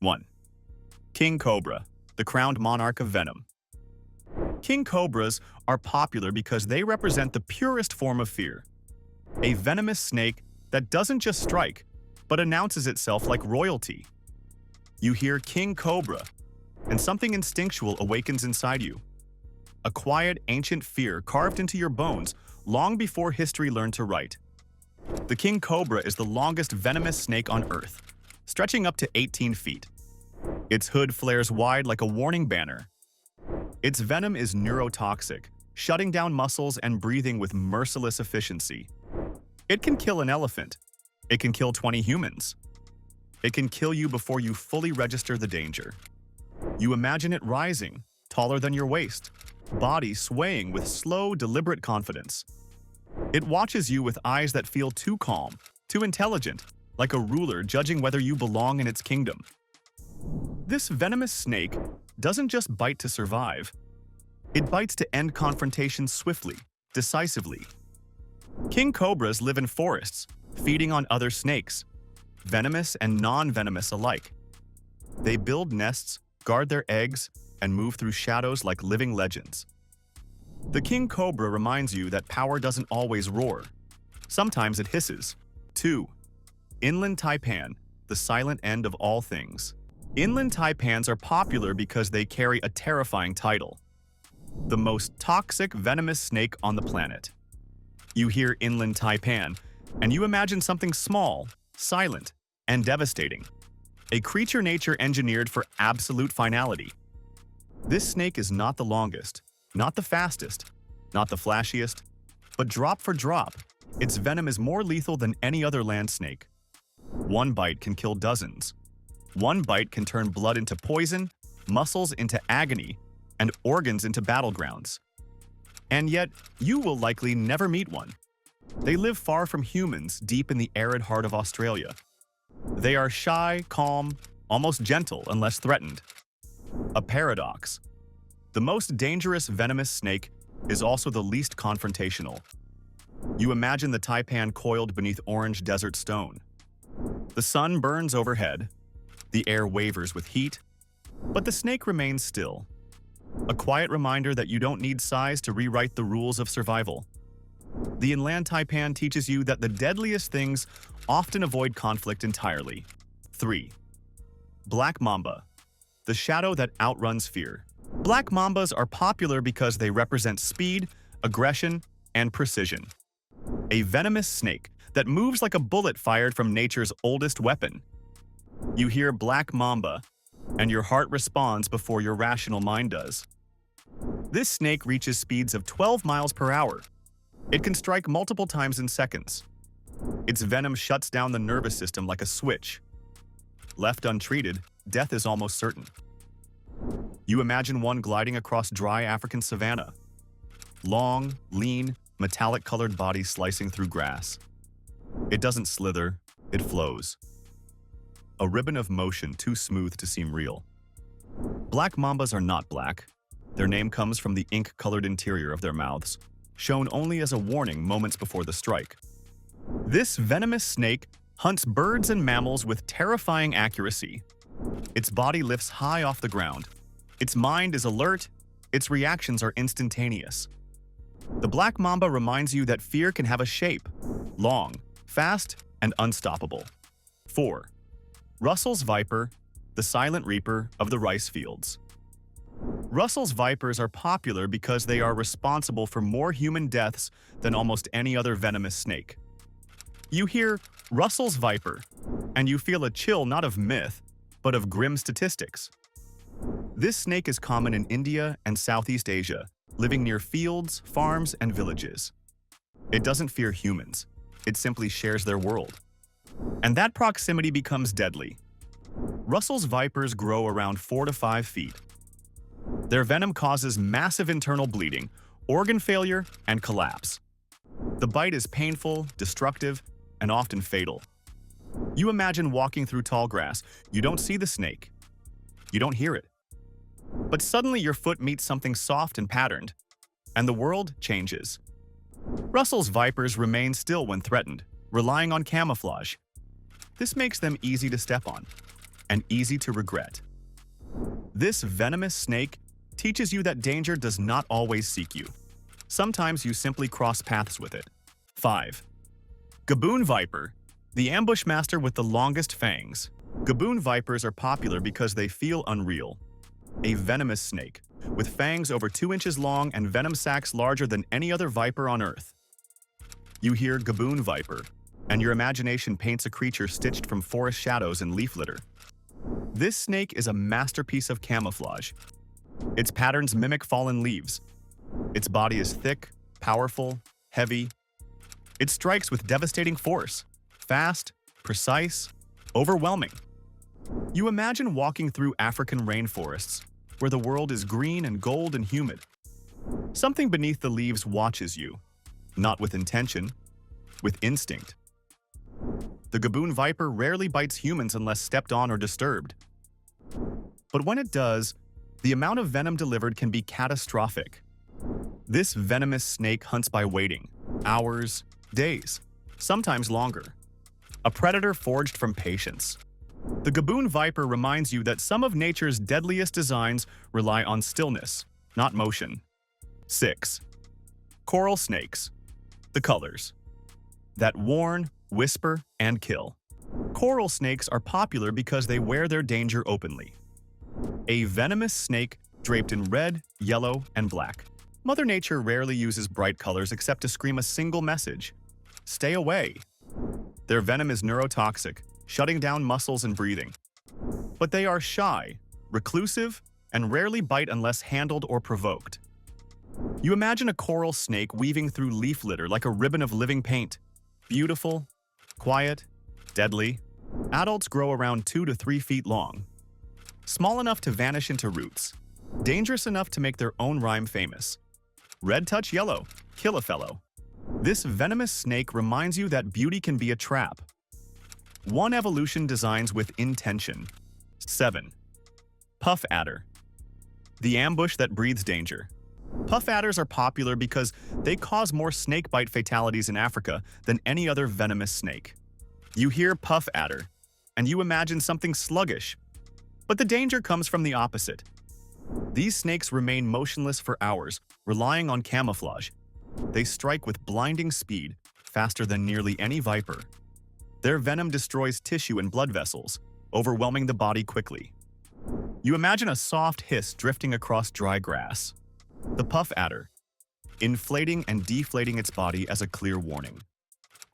1. King Cobra, the crowned monarch of Venom. King Cobras are popular because they represent the purest form of fear. A venomous snake that doesn't just strike, but announces itself like royalty. You hear King Cobra, and something instinctual awakens inside you. A quiet, ancient fear carved into your bones long before history learned to write. The King Cobra is the longest venomous snake on Earth, stretching up to 18 feet. Its hood flares wide like a warning banner. Its venom is neurotoxic, shutting down muscles and breathing with merciless efficiency. It can kill an elephant. It can kill 20 humans. It can kill you before you fully register the danger. You imagine it rising, taller than your waist, body swaying with slow, deliberate confidence. It watches you with eyes that feel too calm, too intelligent, like a ruler judging whether you belong in its kingdom. This venomous snake doesn't just bite to survive. It bites to end confrontations swiftly, decisively. King Cobras live in forests, feeding on other snakes, venomous and non-venomous alike. They build nests, guard their eggs, and move through shadows like living legends. The King Cobra reminds you that power doesn't always roar. Sometimes it hisses. 2. Inland Taipan, the silent end of all things. Inland Taipans are popular because they carry a terrifying title: the most toxic venomous snake on the planet. You hear Inland Taipan, and you imagine something small, silent, and devastating. A creature nature engineered for absolute finality. This snake is not the longest, not the fastest, not the flashiest, but drop for drop, its venom is more lethal than any other land snake. One bite can kill dozens. One bite can turn blood into poison, muscles into agony, and organs into battlegrounds. And yet, you will likely never meet one. They live far from humans, deep in the arid heart of Australia. They are shy, calm, almost gentle unless threatened. A paradox. The most dangerous venomous snake is also the least confrontational. You imagine the taipan coiled beneath orange desert stone. The sun burns overhead. The air wavers with heat, but the snake remains still. A quiet reminder that you don't need size to rewrite the rules of survival. The inland taipan teaches you that the deadliest things often avoid conflict entirely. 3. Black Mamba, the shadow that outruns fear. Black Mambas are popular because they represent speed, aggression, and precision. A venomous snake that moves like a bullet fired from nature's oldest weapon. You hear Black Mamba, and your heart responds before your rational mind does. This snake reaches speeds of 12 miles per hour. It can strike multiple times in seconds. Its venom shuts down the nervous system like a switch. Left untreated, death is almost certain. You imagine one gliding across dry African savanna. Long, lean, metallic-colored body slicing through grass. It doesn't slither, it flows. A ribbon of motion too smooth to seem real. Black Mambas are not black. Their name comes from the ink-colored interior of their mouths, shown only as a warning moments before the strike. This venomous snake hunts birds and mammals with terrifying accuracy. Its body lifts high off the ground. Its mind is alert. Its reactions are instantaneous. The Black Mamba reminds you that fear can have a shape: long, fast, and unstoppable. 4. Russell's Viper, the silent reaper of the rice fields. Russell's vipers are popular because they are responsible for more human deaths than almost any other venomous snake. You hear Russell's Viper, and you feel a chill not of myth, but of grim statistics. This snake is common in India and Southeast Asia, living near fields, farms, and villages. It doesn't fear humans. It simply shares their world. And that proximity becomes deadly. Russell's vipers grow around 4 to 5 feet. Their venom causes massive internal bleeding, organ failure, and collapse. The bite is painful, destructive, and often fatal. You imagine walking through tall grass. You don't see the snake. You don't hear it. But suddenly your foot meets something soft and patterned, and the world changes. Russell's vipers remain still when threatened, relying on camouflage. This makes them easy to step on. and easy to regret. This venomous snake teaches you that danger does not always seek you. Sometimes you simply cross paths with it. 5. Gaboon Viper, the ambush master with the longest fangs. Gaboon vipers are popular because they feel unreal. A venomous snake, with fangs over 2 inches long and venom sacs larger than any other viper on Earth. You hear Gaboon Viper, and your imagination paints a creature stitched from forest shadows and leaf litter. This snake is a masterpiece of camouflage. Its patterns mimic fallen leaves. Its body is thick, powerful, heavy. It strikes with devastating force, fast, precise, overwhelming. You imagine walking through African rainforests, where the world is green and gold and humid. Something beneath the leaves watches you, not with intention, with instinct. The Gaboon Viper rarely bites humans unless stepped on or disturbed. But when it does, the amount of venom delivered can be catastrophic. This venomous snake hunts by waiting, hours, days, sometimes longer. A predator forged from patience. The Gaboon Viper reminds you that some of nature's deadliest designs rely on stillness, not motion. 6. Coral snakes. The colors that warn, whisper, and kill. Coral snakes are popular because they wear their danger openly. A venomous snake draped in red, yellow, and black. Mother Nature rarely uses bright colors except to scream a single message: stay away. Their venom is neurotoxic, shutting down muscles and breathing. But they are shy, reclusive, and rarely bite unless handled or provoked. You imagine a coral snake weaving through leaf litter like a ribbon of living paint. Beautiful, quiet, deadly. Adults grow around 2 to 3 feet long. Small enough to vanish into roots. Dangerous enough to make their own rhyme famous. Red touch yellow, kill a fellow. This venomous snake reminds you that beauty can be a trap. One evolution designs with intention. 7. Puff adder. The ambush that breathes danger. Puff adders are popular because they cause more snakebite fatalities in Africa than any other venomous snake. You hear puff adder, and you imagine something sluggish. But the danger comes from the opposite. These snakes remain motionless for hours, relying on camouflage. They strike with blinding speed, faster than nearly any viper. Their venom destroys tissue and blood vessels, overwhelming the body quickly. You imagine a soft hiss drifting across dry grass. The puff adder, inflating and deflating its body as a clear warning.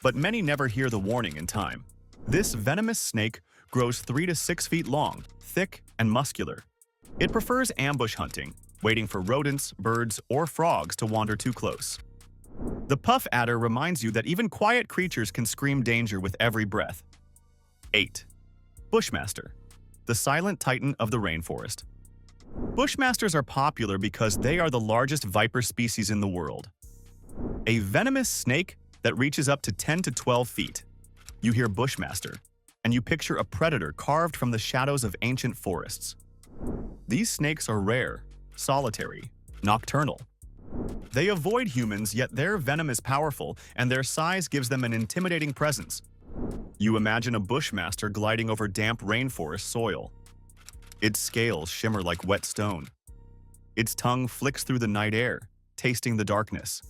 But many never hear the warning in time. This venomous snake grows 3 to 6 feet long, thick and muscular. It prefers ambush hunting, waiting for rodents, birds, or frogs to wander too close. The puff adder reminds you that even quiet creatures can scream danger with every breath. 8. Bushmaster, the silent titan of the rainforest. Bushmasters are popular because they are the largest viper species in the world. A venomous snake that reaches up to 10 to 12 feet. You hear Bushmaster, and you picture a predator carved from the shadows of ancient forests. These snakes are rare, solitary, nocturnal. They avoid humans, yet their venom is powerful, and their size gives them an intimidating presence. You imagine a Bushmaster gliding over damp rainforest soil. Its scales shimmer like wet stone. Its tongue flicks through the night air, tasting the darkness.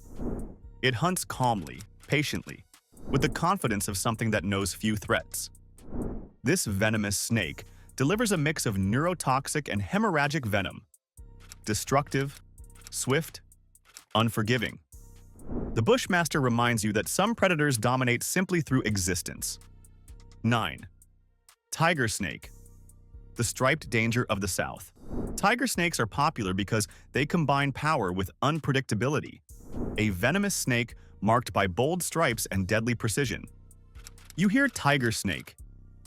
It hunts calmly, patiently, with the confidence of something that knows few threats. This venomous snake delivers a mix of neurotoxic and hemorrhagic venom. Destructive, swift, unforgiving. The Bushmaster reminds you that some predators dominate simply through existence. 9. Tiger snake, the striped danger of the South. Tiger snakes are popular because they combine power with unpredictability. A venomous snake marked by bold stripes and deadly precision. You hear tiger snake,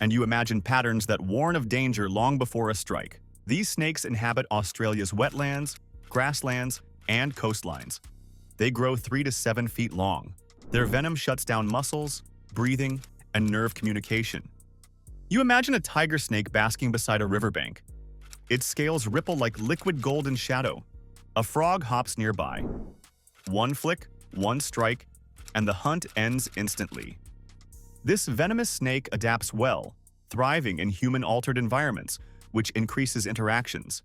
and you imagine patterns that warn of danger long before a strike. These snakes inhabit Australia's wetlands, grasslands, and coastlines. They grow 3 to 7 feet long. Their venom shuts down muscles, breathing, and nerve communication. You imagine a tiger snake basking beside a riverbank. Its scales ripple like liquid golden shadow. A frog hops nearby. One flick, one strike, and the hunt ends instantly. This venomous snake adapts well, thriving in human-altered environments, which increases interactions.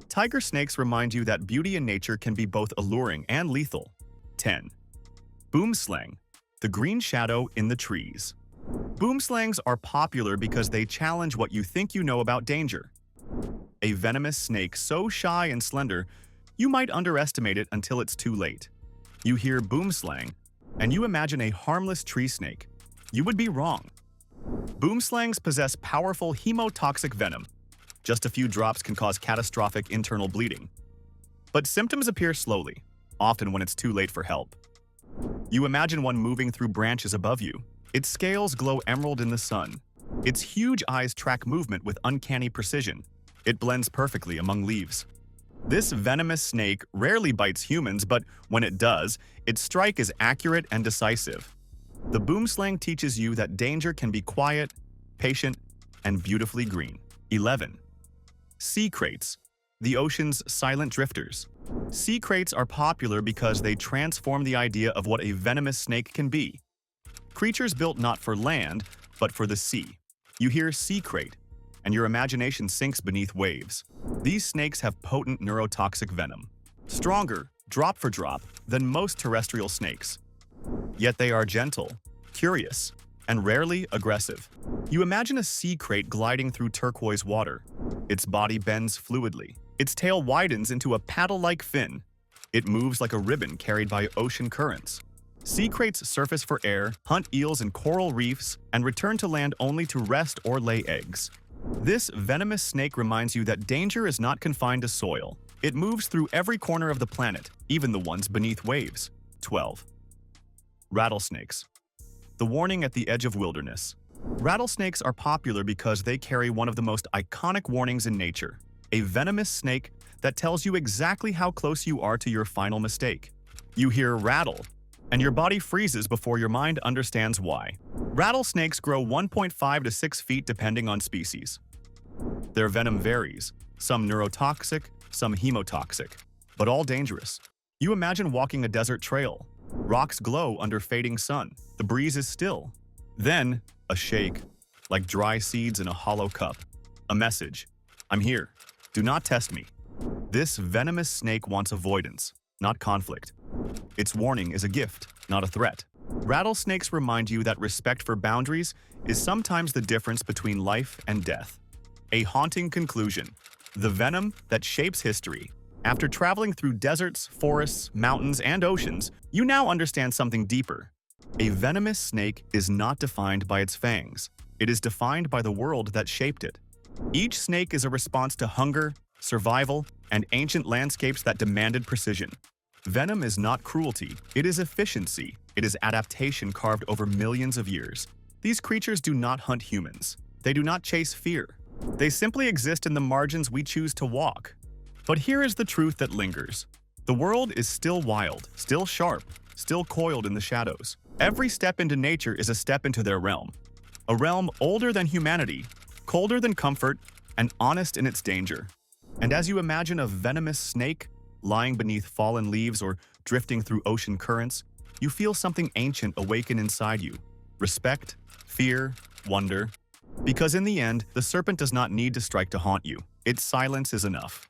Tiger snakes remind you that beauty in nature can be both alluring and lethal. 10. Boomslang, the green shadow in the trees. Boomslangs are popular because they challenge what you think you know about danger. A venomous snake so shy and slender, you might underestimate it until it's too late. You hear boomslang, and you imagine a harmless tree snake. You would be wrong. Boomslangs possess powerful hemotoxic venom. Just a few drops can cause catastrophic internal bleeding. But symptoms appear slowly, often when it's too late for help. You imagine one moving through branches above you. Its scales glow emerald in the sun. Its huge eyes track movement with uncanny precision. It blends perfectly among leaves. This venomous snake rarely bites humans, but when it does, its strike is accurate and decisive. The boomslang teaches you that danger can be quiet, patient, and beautifully green. 11. Sea kraits, the ocean's silent drifters. Sea kraits are popular because they transform the idea of what a venomous snake can be. Creatures built not for land, but for the sea. You hear sea krait, and your imagination sinks beneath waves. These snakes have potent neurotoxic venom, stronger, drop for drop, than most terrestrial snakes. Yet they are gentle, curious, and rarely aggressive. You imagine a sea krait gliding through turquoise water. Its body bends fluidly. Its tail widens into a paddle-like fin. It moves like a ribbon carried by ocean currents. Sea kraits surface for air, hunt eels in coral reefs, and return to land only to rest or lay eggs. This venomous snake reminds you that danger is not confined to soil. It moves through every corner of the planet, even the ones beneath waves. 12. Rattlesnakes, the warning at the edge of wilderness. Rattlesnakes are popular because they carry one of the most iconic warnings in nature, a venomous snake that tells you exactly how close you are to your final mistake. You hear rattle, and your body freezes before your mind understands why. Rattlesnakes grow 1.5 to 6 feet depending on species. Their venom varies, some neurotoxic, some hemotoxic, but all dangerous. You imagine walking a desert trail. Rocks glow under fading sun. The breeze is still. Then, a shake, like dry seeds in a hollow cup. A message. I'm here. Do not test me. This venomous snake wants avoidance, not conflict. Its warning is a gift, not a threat. Rattlesnakes remind you that respect for boundaries is sometimes the difference between life and death. A haunting conclusion. The venom that shapes history. After traveling through deserts, forests, mountains, and oceans, you now understand something deeper. A venomous snake is not defined by its fangs. It is defined by the world that shaped it. Each snake is a response to hunger, survival, and ancient landscapes that demanded precision. Venom is not cruelty, it is efficiency. It is adaptation carved over millions of years. These creatures do not hunt humans. They do not chase fear. They simply exist in the margins we choose to walk. But here is the truth that lingers. The world is still wild, still sharp, still coiled in the shadows. Every step into nature is a step into their realm. A realm older than humanity, colder than comfort, and honest in its danger. And as you imagine a venomous snake lying beneath fallen leaves or drifting through ocean currents, you feel something ancient awaken inside you. Respect, fear, wonder. Because in the end, the serpent does not need to strike to haunt you. Its silence is enough.